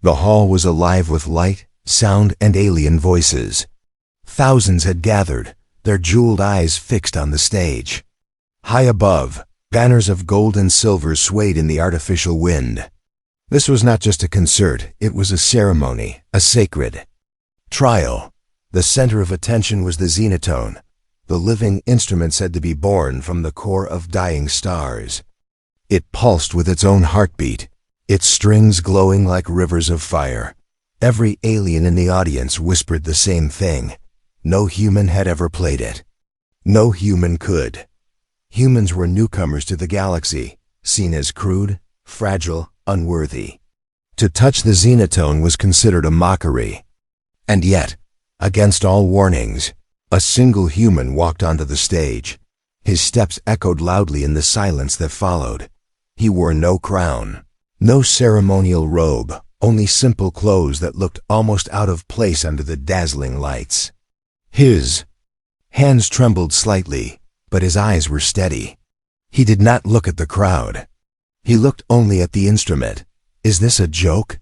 The hall was alive with light, sound, and alien voices. Thousands had gathered, their jeweled eyes fixed on the stage. High above, banners of gold and silver swayed in the artificial wind. This was not just a concert, it was a ceremony, a sacred trial. The center of attention was the Xenotone, the living instrument said to be born from the core of dying stars. It pulsed with its own heartbeat, its strings glowing like rivers of fire. Every alien in the audience whispered the same thing. No human had ever played it. No human could. Humans were newcomers to the galaxy, seen as crude, fragile, unworthy. To touch the Xenotone was considered a mockery. And yet, against all warnings, a single human walked onto the stage. His steps echoed loudly in the silence that followed. He wore no crown, no ceremonial robe, only simple clothes that looked almost out of place under the dazzling lights. His hands trembled slightly, but his eyes were steady. He did not look at the crowd. He looked only at the instrument. Is this a joke?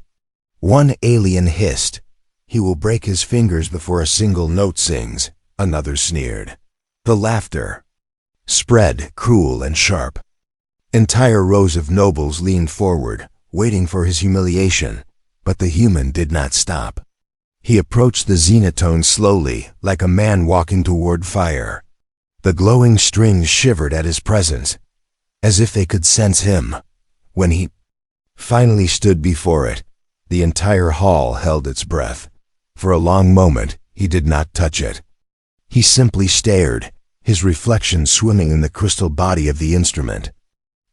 One alien hissed. He will break his fingers before a single note sings, another sneered. The laughter spread, cruel and sharp. Entire rows of nobles leaned forward, waiting for his humiliation, but the human did not stop. He approached the Xenotone slowly, like a man walking toward fire. The glowing strings shivered at his presence, as if they could sense him. When he finally stood before it, the entire hall held its breath. For a long moment, he did not touch it. He simply stared, his reflection swimming in the crystal body of the instrument.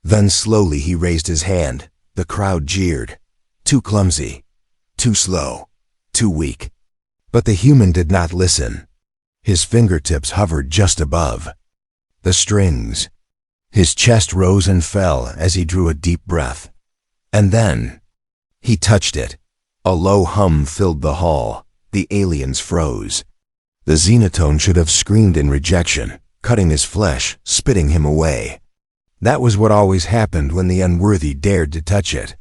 Then slowly he raised his hand. The crowd jeered. Too clumsy, too slow, too weak. But the human did not listen. His fingertips hovered just above the strings. His chest rose and fell as he drew a deep breath. And then he touched it. A low hum filled the hall. The aliens froze. The Xenotone should have screamed in rejection, cutting his flesh, spitting him away. That was what always happened when the unworthy dared to touch it.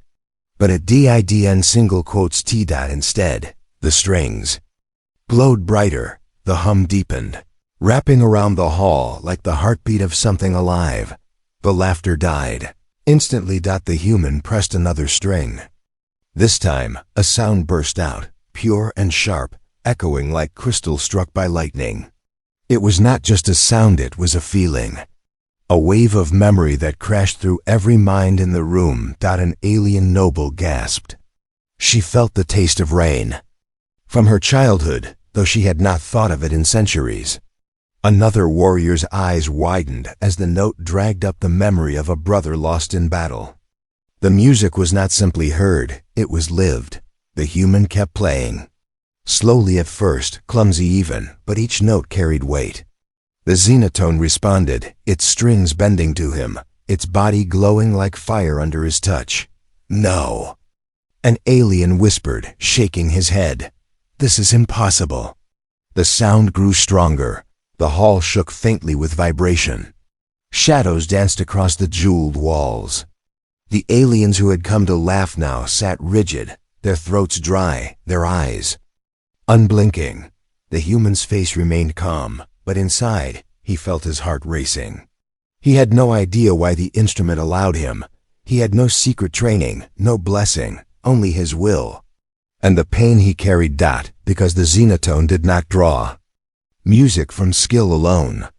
But it didn't single quotes T. Instead, the strings glowed brighter, the hum deepened, wrapping around the hall like the heartbeat of something alive. The laughter died. Instantly, the human pressed another string. This time, a sound burst out, pure and sharp, echoing like crystal struck by lightning. It was not just a sound, it was a feeling. A wave of memory that crashed through every mind in the room. An alien noble gasped. She felt the taste of rain. From her childhood, though she had not thought of it in centuries. Another warrior's eyes widened as the note dragged up the memory of a brother lost in battle. The music was not simply heard, it was lived. The human kept playing. Slowly at first, clumsy even, but each note carried weight. The Xenotone responded, its strings bending to him, its body glowing like fire under his touch. No. An alien whispered, shaking his head. This is impossible. The sound grew stronger. The hall shook faintly with vibration. Shadows danced across the jeweled walls. The aliens who had come to laugh now sat rigid, their throats dry, their eyes unblinking. The human's face remained calm, but inside, he felt his heart racing. He had no idea why the instrument allowed him. He had no secret training, no blessing, only his will. And the pain he carried because the Xenotone did not draw music from skill alone.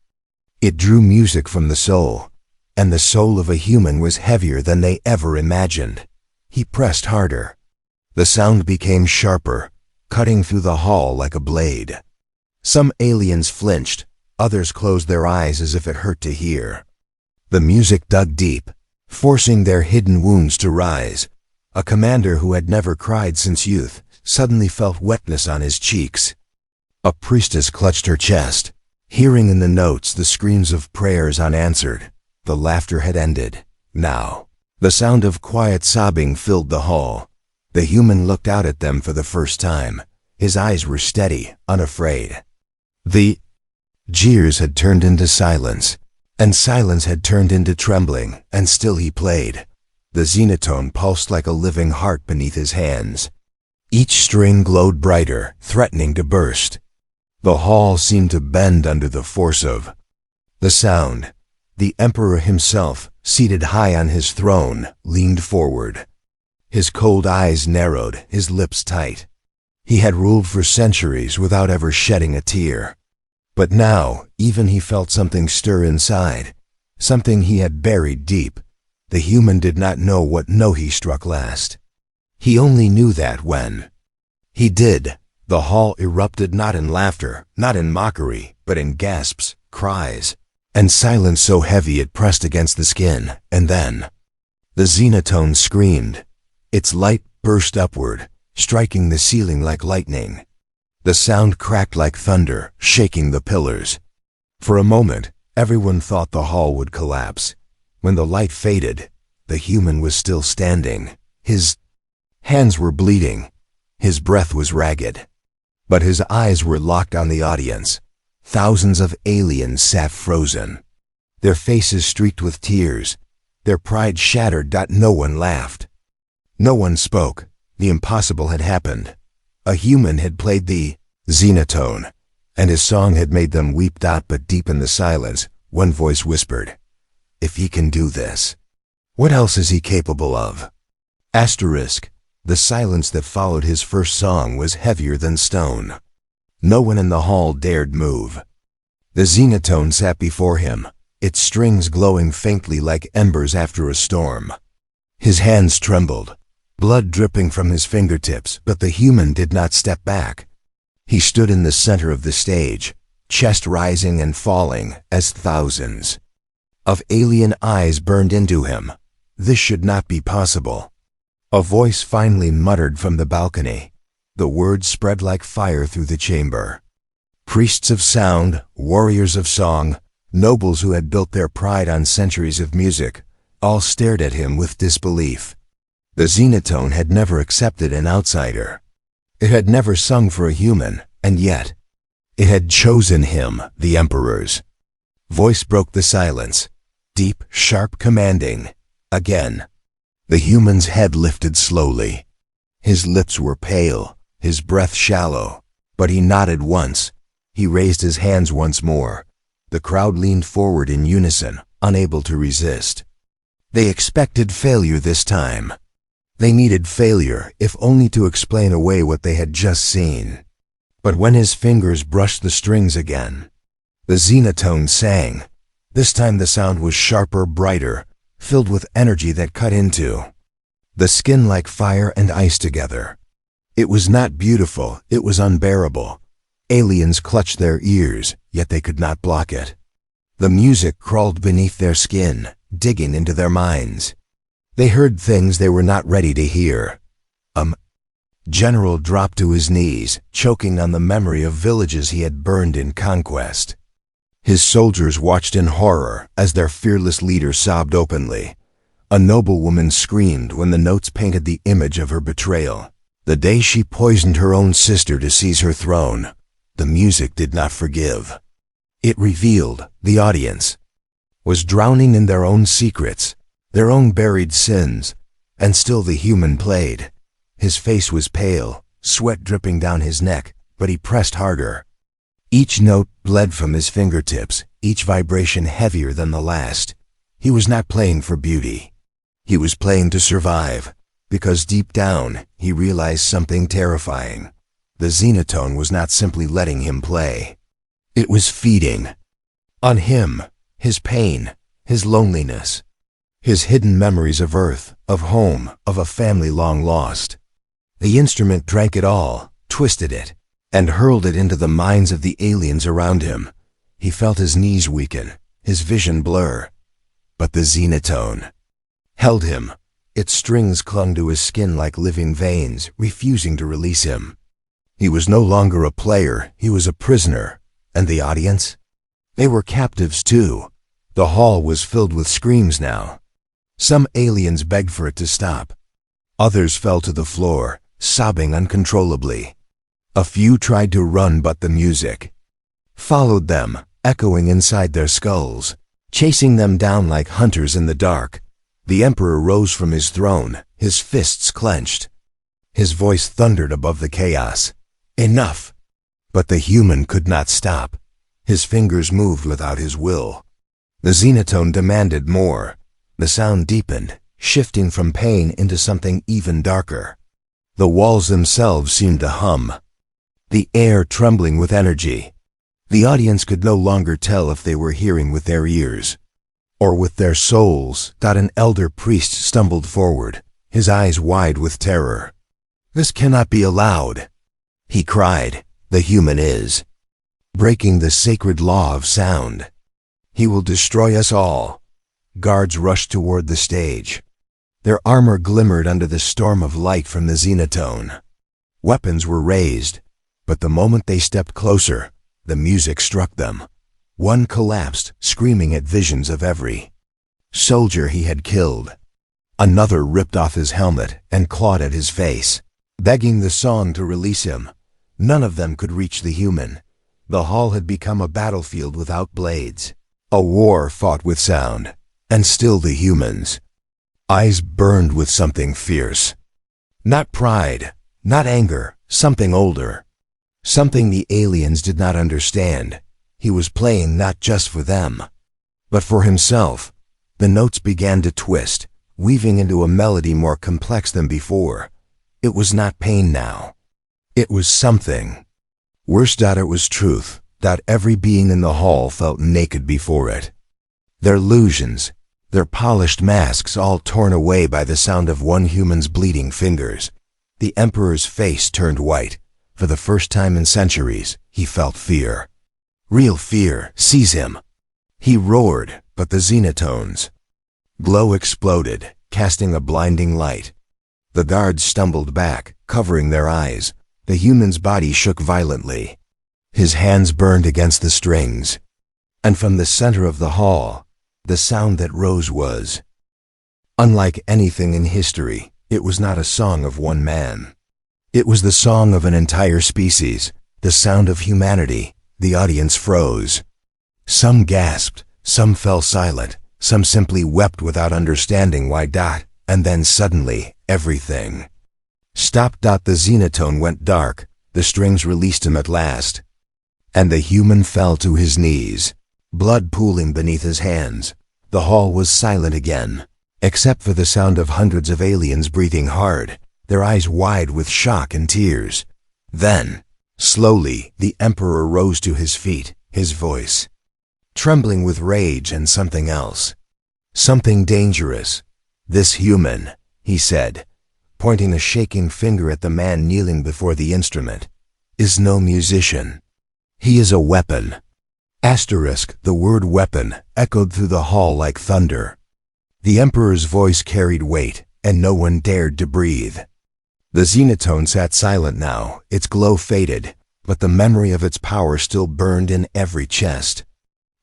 It drew music from the soul, and the soul of a human was heavier than they ever imagined. He pressed harder. The sound became sharper, cutting through the hall like a blade. Some aliens flinched, others closed their eyes as if it hurt to hear. The music dug deep, forcing their hidden wounds to rise. A commander who had never cried since youth suddenly felt wetness on his cheeks. A priestess clutched her chest, hearing in the notes the screams of prayers unanswered. The laughter had ended. Now, the sound of quiet sobbing filled the hall. The human looked out at them for the first time. His eyes were steady, unafraid. The jeers had turned into silence, and silence had turned into trembling, and still he played. The Xenotone pulsed like a living heart beneath his hands. Each string glowed brighter, threatening to burst. The hall seemed to bend under the force of the sound. The Emperor himself, seated high on his throne, leaned forward. His cold eyes narrowed, his lips tight. He had ruled for centuries without ever shedding a tear. But now, even he felt something stir inside, something he had buried deep. The human did not know what note he struck last. He only knew that when he did, the hall erupted not in laughter, not in mockery, but in gasps, cries, and silence so heavy it pressed against the skin. And then the Xenotone screamed. Its light burst upward, striking the ceiling like lightning. The sound cracked like thunder, shaking the pillars. For a moment, everyone thought the hall would collapse. When the light faded, the human was still standing. His hands were bleeding. His breath was ragged. But his eyes were locked on the audience. Thousands of aliens sat frozen, their faces streaked with tears, their pride shattered. No one laughed. No one spoke. The impossible had happened. A human had played the Xenotone, and his song had made them weep. But deep in the silence, one voice whispered, "If he can do this, what else is he capable of?" The silence that followed his first song was heavier than stone. No one in the hall dared move. The Xenotone sat before him, its strings glowing faintly like embers after a storm. His hands trembled, blood dripping from his fingertips, but the human did not step back. He stood in the center of the stage, chest rising and falling as thousands of alien eyes burned into him. This should not be possible. A voice finally muttered from the balcony. The words spread like fire through the chamber. Priests of sound, warriors of song, nobles who had built their pride on centuries of music, all stared at him with disbelief. The Xenotone had never accepted an outsider. It had never sung for a human, and yet it had chosen him. The Emperor's voice broke the silence, deep, sharp, commanding. Again, the human's head lifted slowly. His lips were pale, his breath shallow, but he nodded once. He raised his hands once more. The crowd leaned forward in unison, unable to resist. They expected failure this time. They needed failure, if only to explain away what they had just seen. But when his fingers brushed the strings again, the Xenotone sang. This time the sound was sharper, brighter, filled with energy that cut into the skin like fire and ice together. It was not beautiful, it was unbearable. Aliens clutched their ears, yet they could not block it. The music crawled beneath their skin, digging into their minds. They heard things they were not ready to hear. General dropped to his knees, choking on the memory of villages he had burned in conquest. His soldiers watched in horror as their fearless leader sobbed openly. A noblewoman screamed when the notes painted the image of her betrayal. The day she poisoned her own sister to seize her throne, the music did not forgive. It revealed the audience was drowning in their own secrets, their own buried sins, and still the human played. His face was pale, sweat dripping down his neck, but he pressed harder. Each note bled from his fingertips, each vibration heavier than the last. He was not playing for beauty. He was playing to survive, because deep down, he realized something terrifying. The Xenotone was not simply letting him play. It was feeding on him, his pain, his loneliness, his hidden memories of Earth, of home, of a family long lost. The instrument drank it all, twisted it, and hurled it into the minds of the aliens around him. He felt his knees weaken, his vision blur. But the Xenotone held him. Its strings clung to his skin like living veins, refusing to release him. He was no longer a player, he was a prisoner. And the audience? They were captives too. The hall was filled with screams now. Some aliens begged for it to stop. Others fell to the floor, sobbing uncontrollably. A few tried to run, but the music followed them, echoing inside their skulls, chasing them down like hunters in the dark. The Emperor rose from his throne, his fists clenched. His voice thundered above the chaos. Enough! But the human could not stop. His fingers moved without his will. The Xenotone demanded more. The sound deepened, shifting from pain into something even darker. The walls themselves seemed to hum, the air trembling with energy. The audience could no longer tell if they were hearing with their ears or with their souls. An elder priest stumbled forward, his eyes wide with terror. "This cannot be allowed," he cried. "The human is breaking the sacred law of sound. He will destroy us all." Guards rushed toward the stage. Their armor glimmered under the storm of light from the Xenotone. Weapons were raised, but the moment they stepped closer, the music struck them. One collapsed, screaming at visions of every soldier he had killed. Another ripped off his helmet and clawed at his face, begging the song to release him. None of them could reach the human. The hall had become a battlefield without blades, a war fought with sound, and still the humans' eyes burned with something fierce. Not pride, not anger, something older. Something the aliens did not understand. He was playing not just for them, but for himself. The notes began to twist, weaving into a melody more complex than before. It was not pain now. It was something worse. It was truth. Every being in the hall felt naked before it. Their illusions, their polished masks all torn away by the sound of one human's bleeding fingers. The Emperor's face turned white. For the first time in centuries, he felt fear. Real fear. Seize him! He roared, but the Xenotone's glow exploded, casting a blinding light. The guards stumbled back, covering their eyes. The human's body shook violently. His hands burned against the strings. And from the center of the hall, the sound that rose was unlike anything in history. It was not a song of one man. It was the song of an entire species, the sound of humanity. The audience froze. Some gasped, some fell silent, some simply wept without understanding why. And then suddenly, everything stopped. The Xenotone went dark. The strings released him at last. And the human fell to his knees, blood pooling beneath his hands. The hall was silent again, except for the sound of hundreds of aliens breathing hard, their eyes wide with shock and tears. Then, slowly, the Emperor rose to his feet, his voice trembling with rage and something else. Something dangerous. "This human," he said, pointing a shaking finger at the man kneeling before the instrument, "is no musician. He is a weapon." The word weapon echoed through the hall like thunder. The Emperor's voice carried weight, and no one dared to breathe. The Xenotone sat silent now, its glow faded, but the memory of its power still burned in every chest.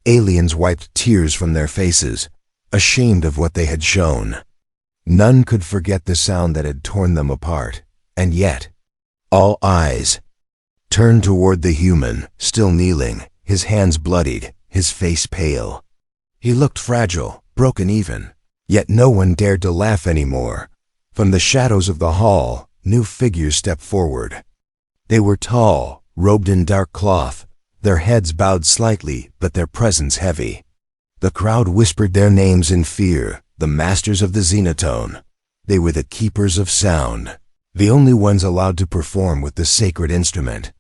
Aliens wiped tears from their faces, ashamed of what they had shown. None could forget the sound that had torn them apart, and yet, all eyes turned toward the human, still kneeling, his hands bloodied, his face pale. He looked fragile, broken even, yet no one dared to laugh anymore. From the shadows of the hall, new figures stepped forward. They were tall, robed in dark cloth, their heads bowed slightly, but their presence heavy. The crowd whispered their names in fear, the masters of the Xenotone. They were the keepers of sound, the only ones allowed to perform with the sacred instrument.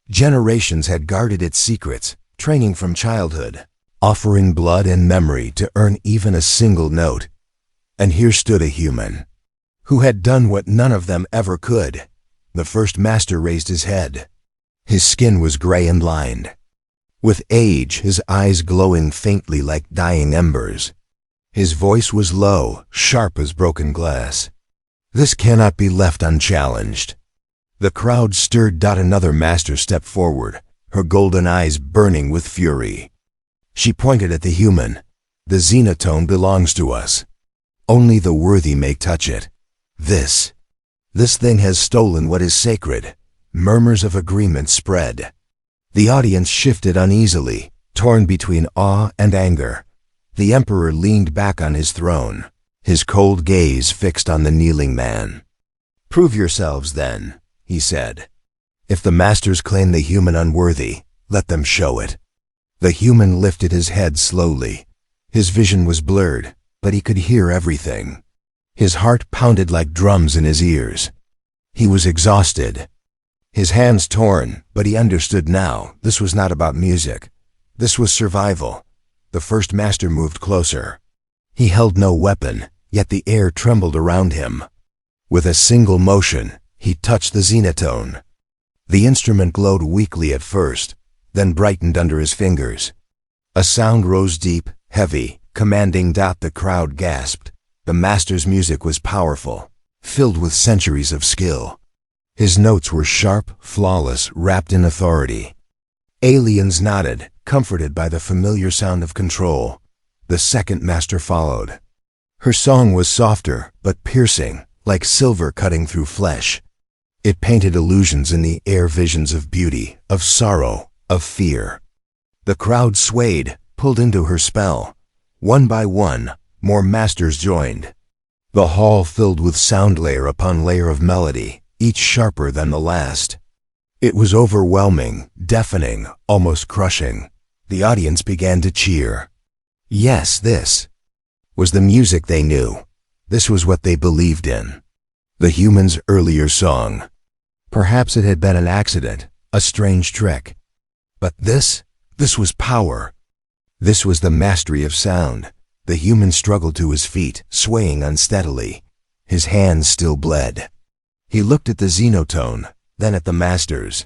Generations had guarded its secrets, training from childhood, offering blood and memory to earn even a single note. And here stood a human who had done what none of them ever could. The first master raised his head. His skin was gray and lined with age, his eyes glowing faintly like dying embers. His voice was low, sharp as broken glass. "This cannot be left unchallenged." The crowd stirred. Another master stepped forward, her golden eyes burning with fury. She pointed at the human. "The Xenotone belongs to us. Only the worthy may touch it. This thing has stolen what is sacred." Murmurs of agreement spread. The audience shifted uneasily, torn between awe and anger. The Emperor leaned back on his throne, his cold gaze fixed on the kneeling man. "Prove yourselves, then," he said. "If the masters claim the human unworthy, let them show it." The human lifted his head slowly. His vision was blurred, but he could hear everything. His heart pounded like drums in his ears. He was exhausted. His hands torn, but he understood now this was not about music. This was survival. The first master moved closer. He held no weapon, yet the air trembled around him. With a single motion, he touched the Xenotone. The instrument glowed weakly at first, then brightened under his fingers. A sound rose deep, heavy, commanding. The crowd gasped. The master's music was powerful, filled with centuries of skill. His notes were sharp, flawless, wrapped in authority. Aliens nodded, comforted by the familiar sound of control. The second master followed. Her song was softer, but piercing, like silver cutting through flesh. It painted illusions in the air, visions of beauty, of sorrow, of fear. The crowd swayed, pulled into her spell. One by one, more masters joined. The hall filled with sound, layer upon layer of melody, each sharper than the last. It was overwhelming, deafening, almost crushing. The audience began to cheer. Yes, this was the music they knew. This was what they believed in. The human's earlier song. Perhaps it had been an accident, a strange trick. But this was power. This was the mastery of sound. The human struggled to his feet, swaying unsteadily. His hands still bled. He looked at the Xenotone, then at the masters.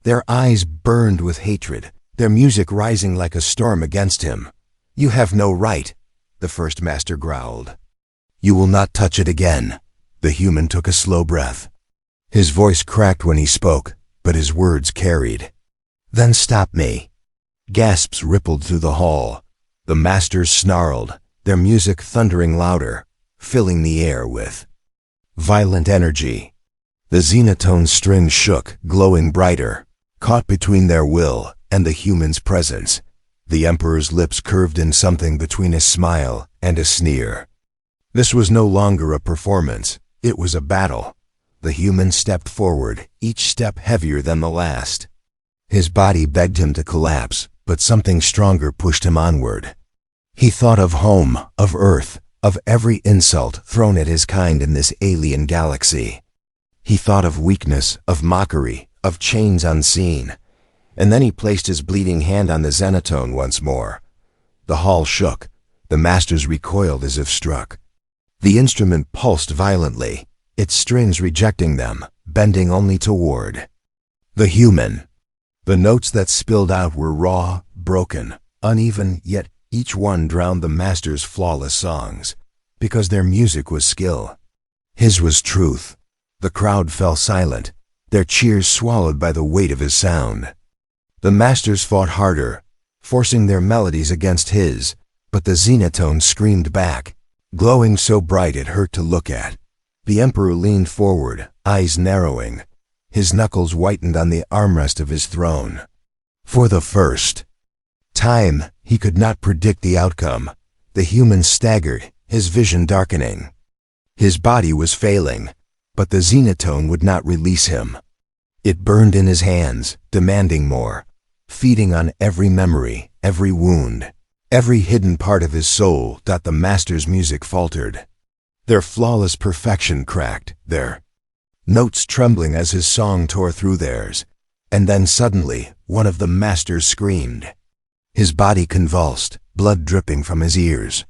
Their eyes burned with hatred, their music rising like a storm against him. "You have no right," the first master growled. "You will not touch it again." The human took a slow breath. His voice cracked when he spoke, but his words carried. "Then stop me." Gasps rippled through the hall. The masters snarled, their music thundering louder, filling the air with violent energy. The Xenotone strings shook, glowing brighter, caught between their will and the human's presence. The Emperor's lips curved in something between a smile and a sneer. This was no longer a performance, it was a battle. The human stepped forward, each step heavier than the last. His body begged him to collapse, but something stronger pushed him onward. He thought of home, of Earth, of every insult thrown at his kind in this alien galaxy. He thought of weakness, of mockery, of chains unseen. And then he placed his bleeding hand on the Xenotone once more. The hall shook. The masters recoiled as if struck. The instrument pulsed violently, its strings rejecting them, bending only toward the human. The notes that spilled out were raw, broken, uneven, yet each one drowned the master's flawless songs, because their music was skill. His was truth. The crowd fell silent, their cheers swallowed by the weight of his sound. The masters fought harder, forcing their melodies against his, but the Xenotone screamed back, glowing so bright it hurt to look at. The Emperor leaned forward, eyes narrowing. His knuckles whitened on the armrest of his throne. For the first time, he could not predict the outcome. The human staggered, his vision darkening. His body was failing, but the Xenotone would not release him. It burned in his hands, demanding more, feeding on every memory, every wound, every hidden part of his soul. The master's music faltered. Their flawless perfection cracked, their notes trembling as his song tore through theirs. And then suddenly, one of the masters screamed. His body convulsed, blood dripping from his ears.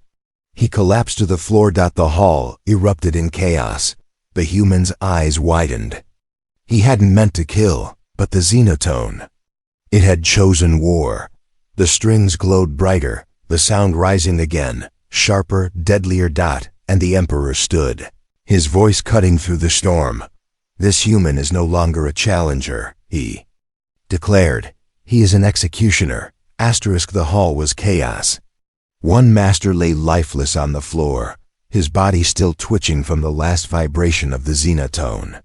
He collapsed to the floor. The hall erupted in chaos. The human's eyes widened. He hadn't meant to kill, but the Xenotone. It had chosen war. The strings glowed brighter, the sound rising again, sharper, deadlier. And the Emperor stood, his voice cutting through the storm. "This human is no longer a challenger," he declared. "He is an executioner." The hall was chaos. One master lay lifeless on the floor, his body still twitching from the last vibration of the Xenotone.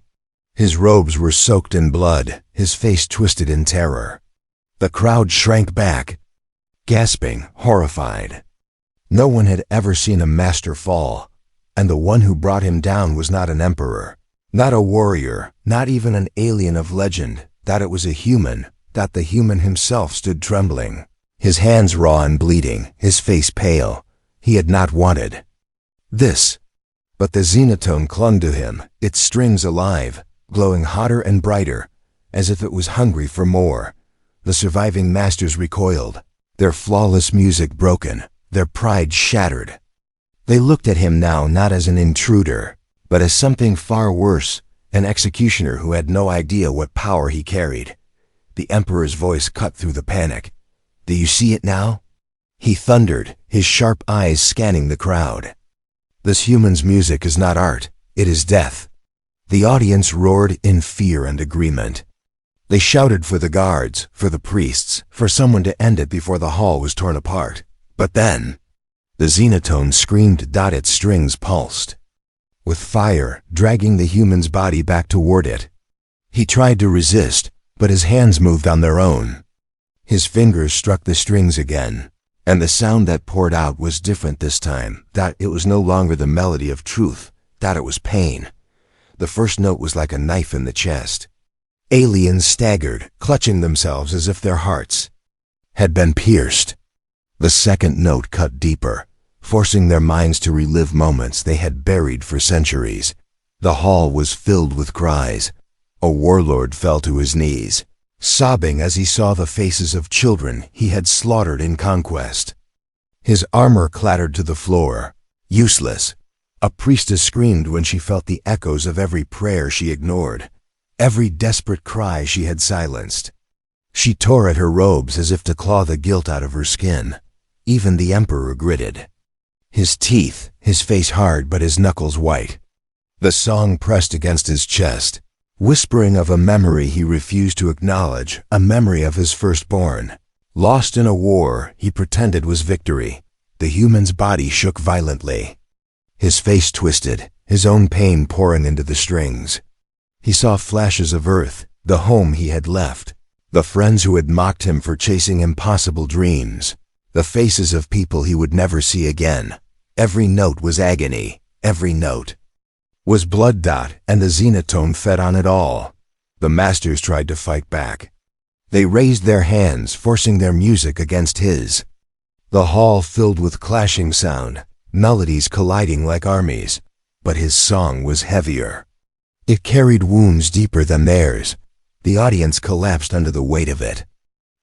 His robes were soaked in blood, his face twisted in terror. The crowd shrank back, gasping, horrified. No one had ever seen a master fall, and the one who brought him down was not an emperor, Not a warrior, not even an alien of legend, that it was a human, that the human himself stood trembling. His hands raw and bleeding, his face pale. He had not wanted this. But the Xenotone clung to him, its strings alive, glowing hotter and brighter, as if it was hungry for more. The surviving masters recoiled, their flawless music broken, their pride shattered. They looked at him now not as an intruder, but as something far worse, an executioner who had no idea what power he carried. The Emperor's voice cut through the panic. "Do you see it now?" He thundered, his sharp eyes scanning the crowd. "This human's music is not art, it is death." The audience roared in fear and agreement. They shouted for the guards, for the priests, for someone to end it before the hall was torn apart. But then, the Xenotone screamed. Its strings pulsed, with fire dragging the human's body back toward it. He tried to resist, but his hands moved on their own. His fingers struck the strings again, and the sound that poured out was different this time. That it was no longer the melody of truth, that it was pain. The first note was like a knife in the chest. Aliens staggered, clutching themselves as if their hearts had been pierced. The second note cut deeper, forcing their minds to relive moments they had buried for centuries. The hall was filled with cries. A warlord fell to his knees, sobbing as he saw the faces of children he had slaughtered in conquest. His armor clattered to the floor. Useless. A priestess screamed when she felt the echoes of every prayer she ignored, every desperate cry she had silenced. She tore at her robes as if to claw the guilt out of her skin. Even the Emperor gritted, his teeth, his face hard but his knuckles white. The song pressed against his chest, whispering of a memory he refused to acknowledge, a memory of his firstborn. Lost in a war he pretended was victory. The human's body shook violently. His face twisted, his own pain pouring into the strings. He saw flashes of Earth, the home he had left, the friends who had mocked him for chasing impossible dreams, the faces of people he would never see again. Every note was agony, every note was blood. And the Xenotone fed on it all. The masters tried to fight back. They raised their hands, forcing their music against his. The hall filled with clashing sound, melodies colliding like armies. But his song was heavier. It carried wounds deeper than theirs. The audience collapsed under the weight of it.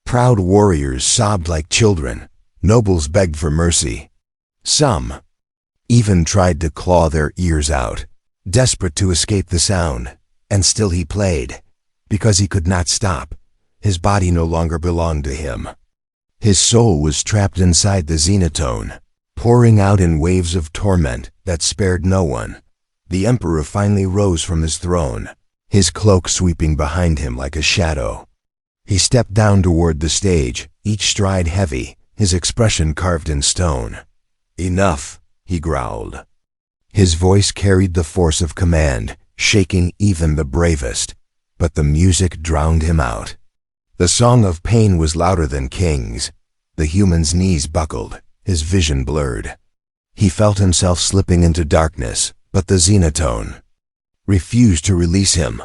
Proud warriors sobbed like children. Nobles begged for mercy. Some even tried to claw their ears out, desperate to escape the sound. And still he played, because he could not stop. His body no longer belonged to him. His soul was trapped inside the Xenotone, pouring out in waves of torment that spared no one. The Emperor finally rose from his throne, his cloak sweeping behind him like a shadow. He stepped down toward the stage, each stride heavy, his expression carved in stone. "Enough," he growled. His voice carried the force of command, shaking even the bravest. But the music drowned him out. The song of pain was louder than kings. The human's knees buckled, his vision blurred. He felt himself slipping into darkness, but the Xenotone refused to release him.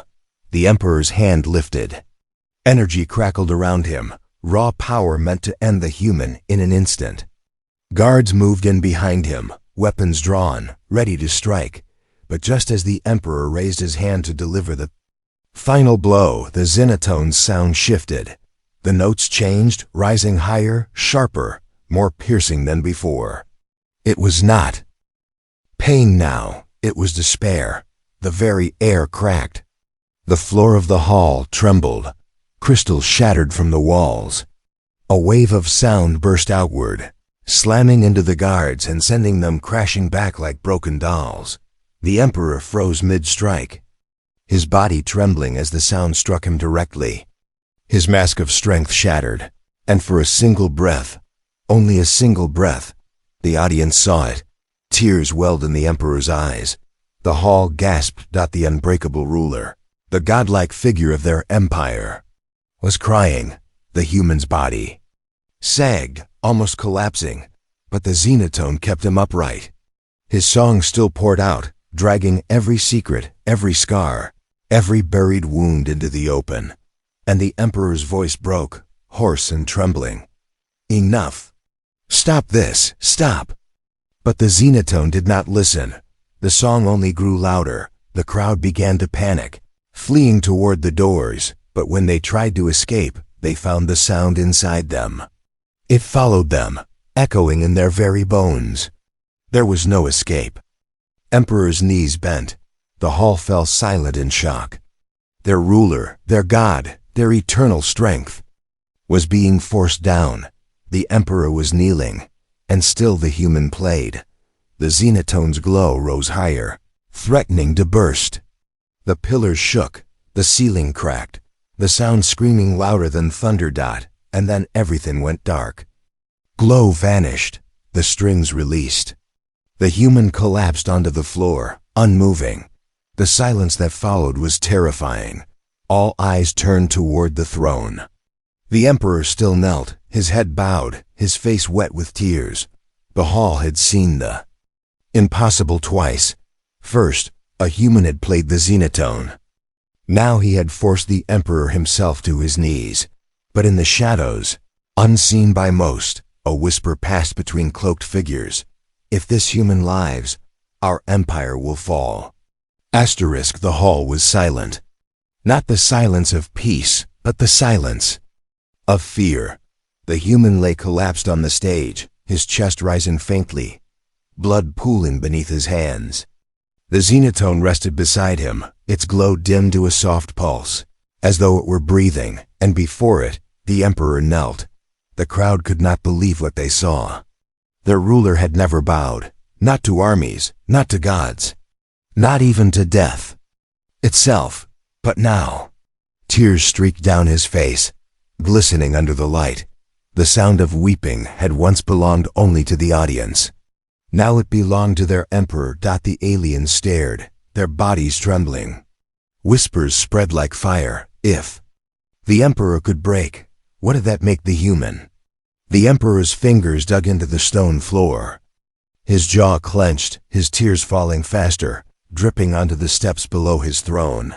The Emperor's hand lifted. Energy crackled around him, raw power meant to end the human in an instant. Guards moved in behind him, weapons drawn, ready to strike. But just as the Emperor raised his hand to deliver the final blow, the Xenotone's sound shifted. The notes changed, rising higher, sharper, more piercing than before. It was not pain now, it was despair. The very air cracked. The floor of the hall trembled. Crystals shattered from the walls. A wave of sound burst outward, slamming into the guards and sending them crashing back like broken dolls. The Emperor froze mid-strike, his body trembling as the sound struck him directly. His mask of strength shattered, and for a single breath, only a single breath, the audience saw it. Tears welled in the Emperor's eyes. The hall gasped. The unbreakable ruler, the godlike figure of their empire, was crying. The human's body sagged, almost collapsing, but the Xenotone kept him upright. His song still poured out, dragging every secret, every scar, every buried wound into the open. And the Emperor's voice broke, hoarse and trembling. "Enough! Stop this! Stop!" But the Xenotone did not listen. The song only grew louder. The crowd began to panic, fleeing toward the doors, but when they tried to escape, they found the sound inside them. It followed them, echoing in their very bones. There was no escape. Emperor's knees bent. The hall fell silent in shock. Their ruler, their god, their eternal strength, was being forced down. The Emperor was kneeling, and still the human played. The Xenotone's glow rose higher, threatening to burst. The pillars shook, the ceiling cracked, the sound screaming louder than thunder. And then everything went dark. Glow vanished, the strings released. The human collapsed onto the floor, unmoving. The silence that followed was terrifying. All eyes turned toward the throne. The Emperor still knelt, his head bowed, his face wet with tears. The hall had seen the impossible twice. First, a human had played the Xenotone. Now he had forced the Emperor himself to his knees. But in the shadows, unseen by most, a whisper passed between cloaked figures. "If this human lives, our empire will fall." The hall was silent. Not the silence of peace, but the silence of fear. The human lay collapsed on the stage, his chest rising faintly, blood pooling beneath his hands. The Xenotone rested beside him, its glow dimmed to a soft pulse, as though it were breathing, and before it, the Emperor knelt. The crowd could not believe what they saw. Their ruler had never bowed, not to armies, not to gods, not even to death itself. But now, tears streaked down his face, glistening under the light. The sound of weeping had once belonged only to the audience. Now it belonged to their Emperor. The aliens stared, their bodies trembling. Whispers spread like fire. If the Emperor could break, what did that make the human? The Emperor's fingers dug into the stone floor. His jaw clenched, his tears falling faster, dripping onto the steps below his throne.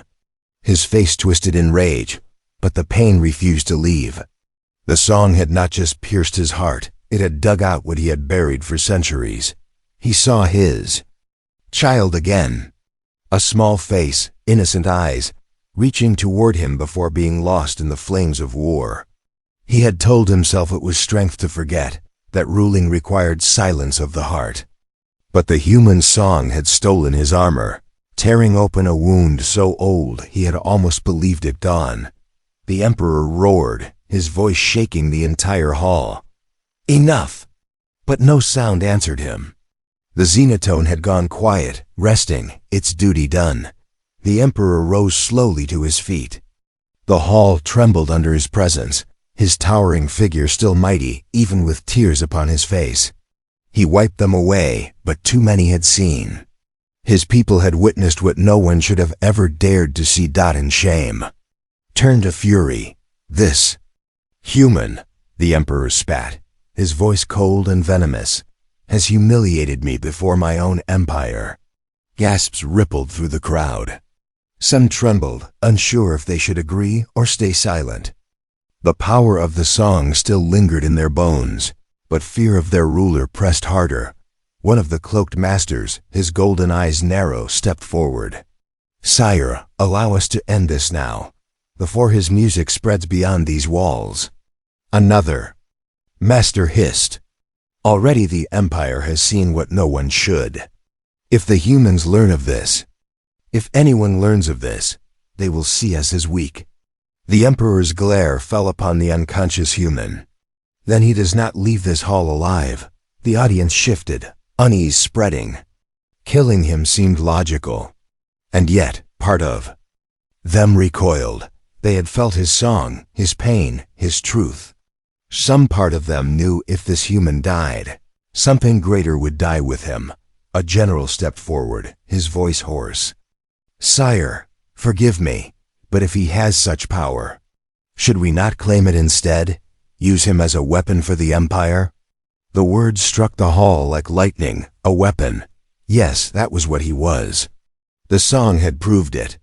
His face twisted in rage, but the pain refused to leave. The song had not just pierced his heart, it had dug out what he had buried for centuries. He saw his child again. A small face, innocent eyes, reaching toward him before being lost in the flames of war. He had told himself it was strength to forget, that ruling required silence of the heart. But the human song had stolen his armor, tearing open a wound so old he had almost believed it gone. The Emperor roared, his voice shaking the entire hall. "Enough!" But no sound answered him. The Xenotone had gone quiet, resting, its duty done. The Emperor rose slowly to his feet. The hall trembled under his presence, his towering figure still mighty, even with tears upon his face. He wiped them away, but too many had seen. His people had witnessed what no one should have ever dared to see. In shame, turned to fury. "This human," the Emperor spat, his voice cold and venomous, "has humiliated me before my own empire." Gasps rippled through the crowd. Some trembled, unsure if they should agree or stay silent. The power of the song still lingered in their bones, but fear of their ruler pressed harder. One of the cloaked masters, his golden eyes narrow, stepped forward. "Sire, allow us to end this now, before his music spreads beyond these walls." Another master hissed. "Already the Empire has seen what no one should. If the humans learn of this, if anyone learns of this, they will see us as weak." The Emperor's glare fell upon the unconscious human. "Then he does not leave this hall alive." The audience shifted, unease spreading. Killing him seemed logical. And yet, part of them recoiled. They had felt his song, his pain, his truth. Some part of them knew if this human died, something greater would die with him. A general stepped forward, his voice hoarse. "Sire, forgive me, but if he has such power, should we not claim it instead? Use him as a weapon for the Empire?" The words struck the hall like lightning, a weapon. Yes, that was what he was. The song had proved it.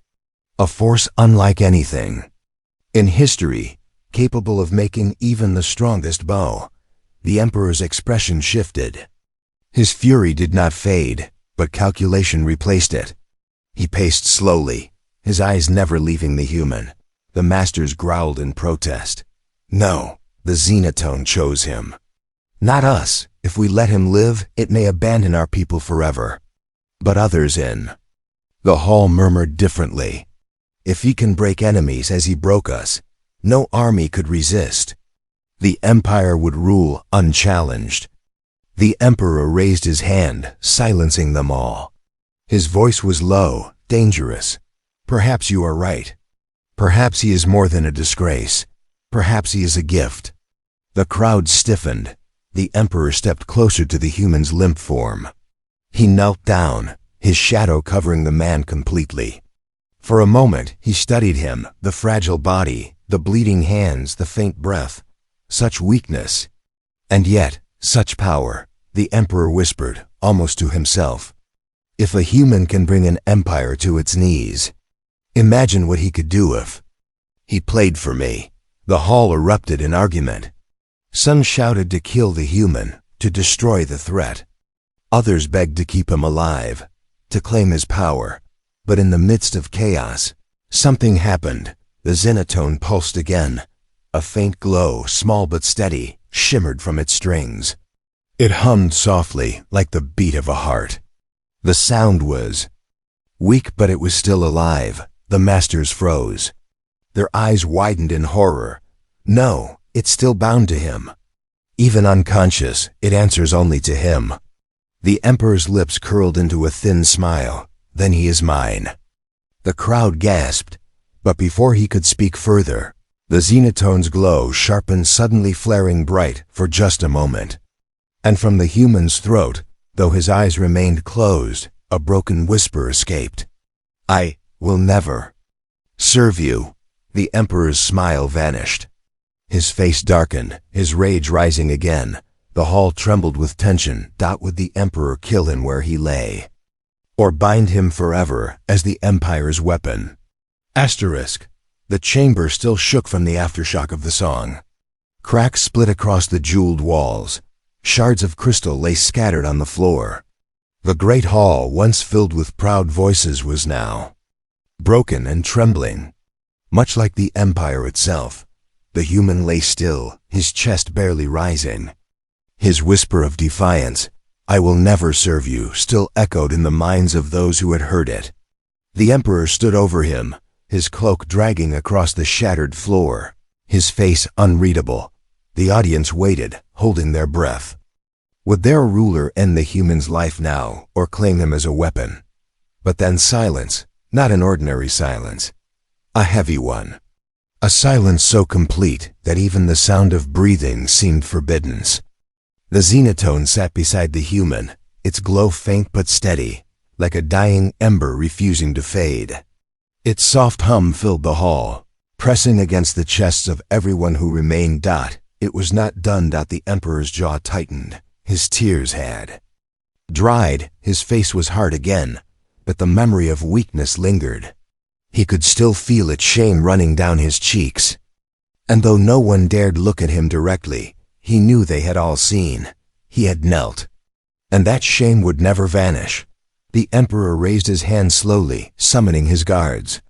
A force unlike anything in history, capable of making even the strongest bow. The Emperor's expression shifted. His fury did not fade, but calculation replaced it. He paced slowly, his eyes never leaving the human. The masters growled in protest. No, the Xenotone chose him. Not us. If we let him live, it may abandon our people forever. But others in the hall murmured differently. If he can break enemies as he broke us, no army could resist. The Empire would rule unchallenged. The Emperor raised his hand, silencing them all. His voice was low, dangerous. Perhaps you are right. Perhaps he is more than a disgrace. Perhaps he is a gift. The crowd stiffened. The Emperor stepped closer to the human's limp form. He knelt down, his shadow covering the man completely. For a moment, he studied him, the fragile body, the bleeding hands, the faint breath. Such weakness. And yet, such power, the Emperor whispered, almost to himself. If a human can bring an empire to its knees, imagine what he could do if he played for me. The hall erupted in argument. Some shouted to kill the human, to destroy the threat. Others begged to keep him alive, to claim his power. But in the midst of chaos, something happened. The Xenotone pulsed again. A faint glow, small but steady, shimmered from its strings. It hummed softly, like the beat of a heart. The sound was weak, but it was still alive. The masters froze. Their eyes widened in horror. No, it's still bound to him. Even unconscious, it answers only to him. The Emperor's lips curled into a thin smile. Then he is mine. The crowd gasped, but before he could speak further, the Xenotone's glow sharpened, suddenly flaring bright for just a moment. And from the human's throat, though his eyes remained closed, a broken whisper escaped. I will never serve you. The Emperor's smile vanished. His face darkened, his rage rising again. The hall trembled with tension. Would the Emperor kill him where he lay, or bind him forever as the Empire's weapon? Asterisk. The chamber still shook from the aftershock of the song. Cracks split across the jeweled walls. Shards of crystal lay scattered on the floor. The great hall, once filled with proud voices, was now broken and trembling. Much like the Empire itself, the human lay still, his chest barely rising. His whisper of defiance, "I will never serve you," still echoed in the minds of those who had heard it. The Emperor stood over him, his cloak dragging across the shattered floor, his face unreadable. The audience waited, holding their breath. Would their ruler end the human's life now, or claim him as a weapon? But then silence, not an ordinary silence, a heavy one. A silence so complete that even the sound of breathing seemed forbidden. The Xenotone sat beside the human, its glow faint but steady, like a dying ember refusing to fade. Its soft hum filled the hall, pressing against the chests of everyone who remained. It was not done. The Emperor's jaw tightened. His tears had dried. His face was hard again, but the memory of weakness lingered. He could still feel its shame running down his cheeks. And though no one dared look at him directly, he knew they had all seen. He had knelt. And that shame would never vanish. The Emperor raised his hand slowly, summoning his guards.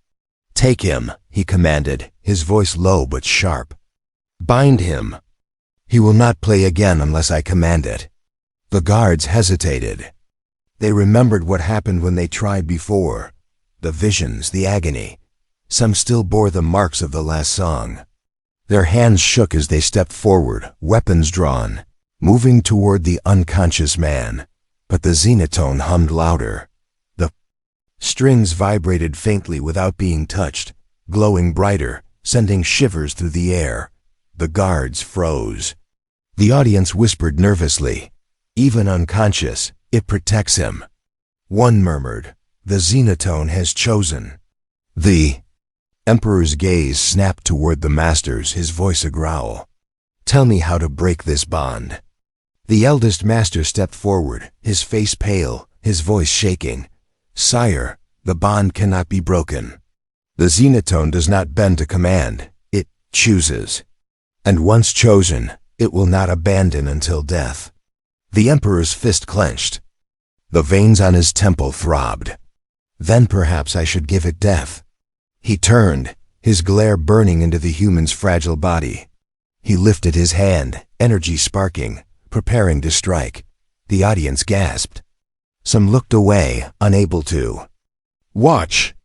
"Take him," he commanded, his voice low but sharp. "Bind him. He will not play again unless I command it." The guards hesitated. They remembered what happened when they tried before. The visions, the agony. Some still bore the marks of the last song. Their hands shook as they stepped forward, weapons drawn, moving toward the unconscious man. But the Xenotone hummed louder. The strings vibrated faintly without being touched, glowing brighter, sending shivers through the air. The guards froze. The audience whispered nervously, "Even unconscious, it protects him." One murmured, "The Xenotone has chosen." The Emperor's gaze snapped toward the masters, his voice a growl. "Tell me how to break this bond." The eldest master stepped forward, his face pale, his voice shaking. "Sire, the bond cannot be broken. The Xenotone does not bend to command, it chooses. And once chosen, it will not abandon until death." The Emperor's fist clenched. The veins on his temple throbbed. "Then perhaps I should give it death." He turned, his glare burning into the human's fragile body. He lifted his hand, energy sparking, preparing to strike. The audience gasped. Some looked away, unable to. "Watch!"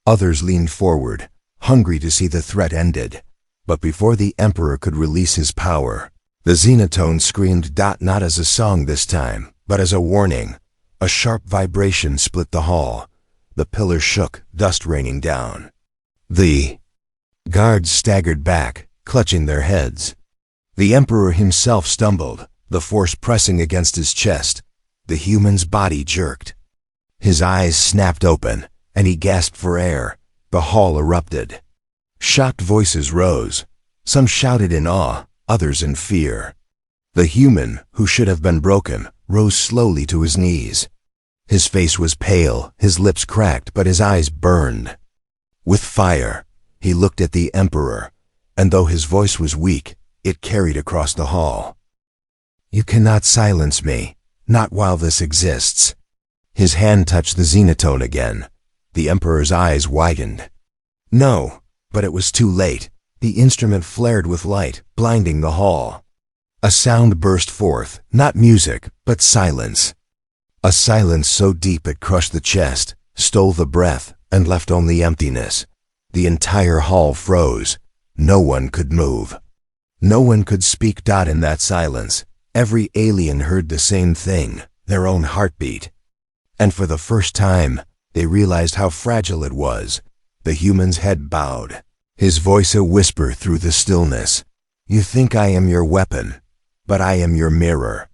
Others leaned forward, hungry to see the threat ended. But before the Emperor could release his power, the Xenotone screamed, not as a song this time, but as a warning. A sharp vibration split the hall. The pillars shook, dust raining down. The guards staggered back, clutching their heads. The Emperor himself stumbled, the force pressing against his chest. The human's body jerked. His eyes snapped open, and he gasped for air. The hall erupted. Shocked voices rose. Some shouted in awe, others in fear. The human, who should have been broken, rose slowly to his knees. His face was pale, his lips cracked, but his eyes burned. With fire, he looked at the Emperor, and though his voice was weak, it carried across the hall. "You cannot silence me, not while this exists." His hand touched the Xenotone again. The Emperor's eyes widened. No, but it was too late. The instrument flared with light, blinding the hall. A sound burst forth, not music, but silence. A silence so deep it crushed the chest, stole the breath, and left only emptiness. The entire hall froze. No one could move. No one could speak. In that silence, every alien heard the same thing, their own heartbeat. And for the first time, they realized how fragile it was. The human's head bowed, his voice a whisper through the stillness. "You think I am your weapon, but I am your mirror.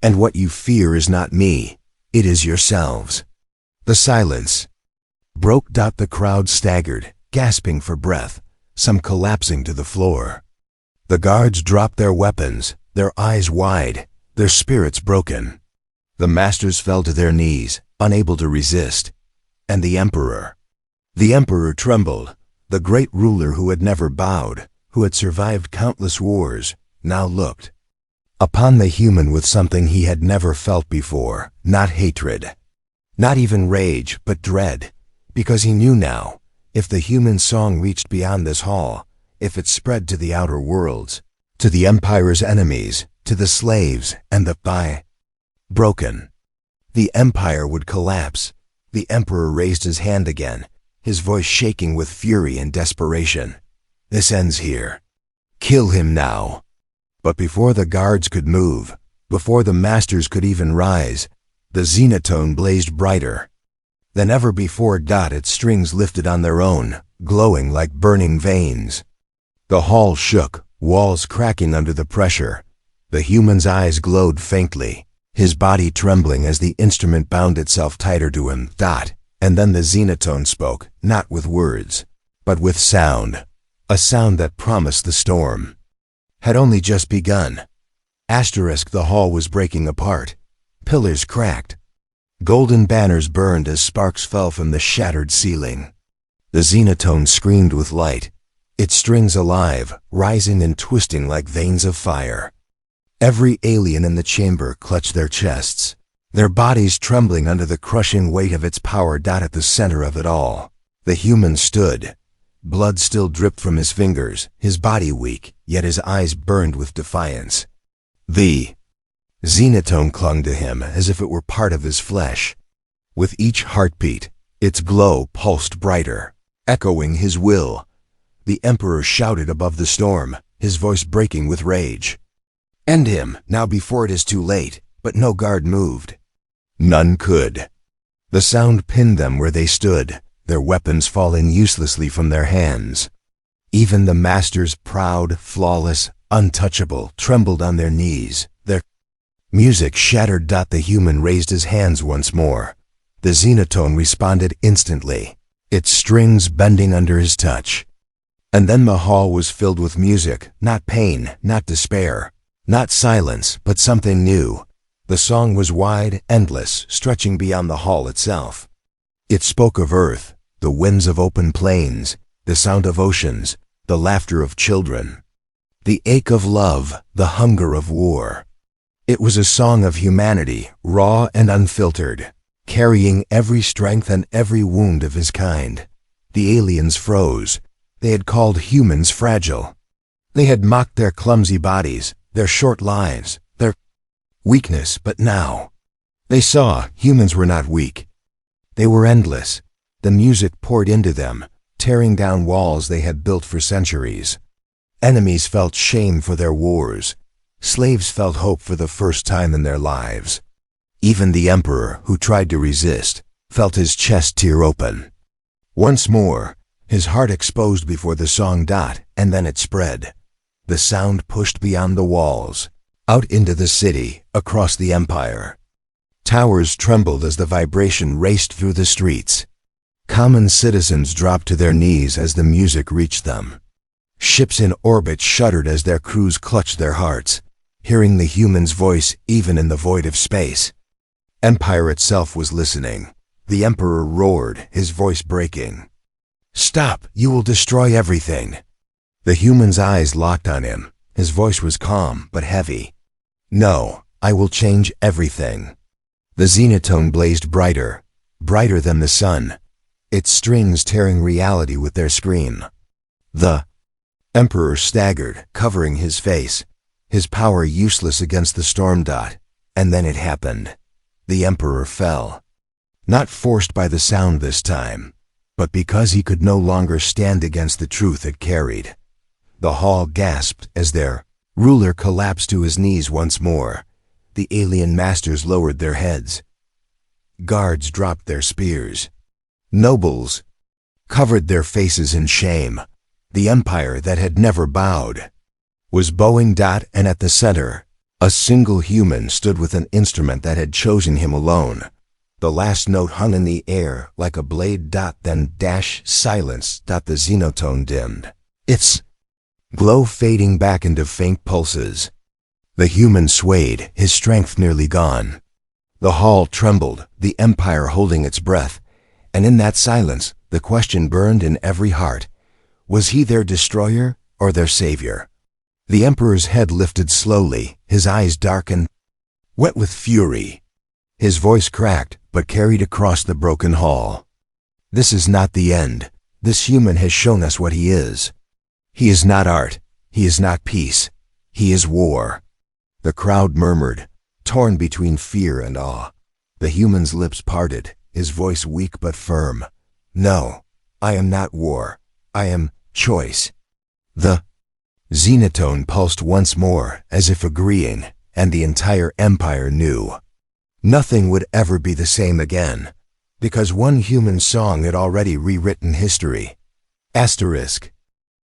And what you fear is not me, it is yourselves." The silence broke. The crowd staggered, gasping for breath, some collapsing to the floor. The guards dropped their weapons, their eyes wide, their spirits broken. The masters fell to their knees, unable to resist. And the Emperor trembled. The great ruler who had never bowed, who had survived countless wars, now looked upon the human with something he had never felt before, not hatred, not even rage, but dread, because he knew now, if the human song reached beyond this hall, if it spread to the outer worlds, to the Empire's enemies, to the slaves, and the broken, the Empire would collapse. The Emperor raised his hand again, his voice shaking with fury and desperation. "This ends here. Kill him now." But before the guards could move, before the masters could even rise, the Xenotone blazed brighter than ever before. Its strings lifted on their own, glowing like burning veins. The hall shook, walls cracking under the pressure. The human's eyes glowed faintly, his body trembling as the instrument bound itself tighter to him. And then the Xenotone spoke, not with words, but with sound, a sound that promised the storm had only just begun. The hall was breaking apart. Pillars cracked. Golden banners burned as sparks fell from the shattered ceiling. The Xenotone screamed with light, its strings alive, rising and twisting like veins of fire. Every alien in the chamber clutched their chests, their bodies trembling under the crushing weight of its power. At the center of it all, the human stood. Blood still dripped from his fingers, his body weak, yet his eyes burned with defiance. The Xenotone clung to him as if it were part of his flesh. With each heartbeat, its glow pulsed brighter, echoing his will. The Emperor shouted above the storm, his voice breaking with rage. "End him, now before it is too late." But no guard moved. None could. The sound pinned them where they stood, their weapons falling uselessly from their hands. Even the masters, proud, flawless, untouchable, trembled on their knees, their music shattered. The human raised his hands once more. The Xenotone responded instantly, its strings bending under his touch. And then the hall was filled with music, not pain, not despair, not silence, but something new. The song was wide, endless, stretching beyond the hall itself. It spoke of Earth, the winds of open plains, the sound of oceans, the laughter of children, the ache of love, the hunger of war. It was a song of humanity, raw and unfiltered, carrying every strength and every wound of his kind. The aliens froze. They had called humans fragile. They had mocked their clumsy bodies, their short lives, their weakness, but now they saw humans were not weak. They were endless. The music poured into them, tearing down walls they had built for centuries. Enemies felt shame for their wars. Slaves felt hope for the first time in their lives. Even the Emperor, who tried to resist, felt his chest tear open. Once more, his heart exposed before the song, and then it spread. The sound pushed beyond the walls, out into the city, across the empire. Towers trembled as the vibration raced through the streets. Common citizens dropped to their knees as the music reached them. Ships in orbit shuddered as their crews clutched their hearts, hearing the human's voice even in the void of space. Empire itself was listening. The Emperor roared, his voice breaking. "Stop! You will destroy everything!" The human's eyes locked on him. His voice was calm, but heavy. "No, I will change everything." The Xenotone blazed brighter, brighter than the sun, its strings tearing reality with their scream. The Emperor staggered, covering his face, his power useless against the storm. And then it happened. The Emperor fell. Not forced by the sound this time, but because he could no longer stand against the truth it carried. The hall gasped as their ruler collapsed to his knees once more. The alien masters lowered their heads. Guards dropped their spears. Nobles covered their faces in shame. The empire that had never bowed was bowing. And at the center, a single human stood with an instrument that had chosen him alone. The last note hung in the air like a blade. Then silence. The Xenotone dimmed, its glow fading back into faint pulses. The human swayed, his strength nearly gone. The hall trembled, the empire holding its breath, and in that silence, the question burned in every heart. Was he their destroyer or their savior? The Emperor's head lifted slowly, his eyes darkened, wet with fury. His voice cracked, but carried across the broken hall. "This is not the end. This human has shown us what he is. He is not art. He is not peace. He is war." The crowd murmured, torn between fear and awe. The human's lips parted, his voice weak but firm. "No, I am not war. I am choice." The Xenotone pulsed once more, as if agreeing, and the entire empire knew. Nothing would ever be the same again, because one human song had already rewritten history. Asterisk.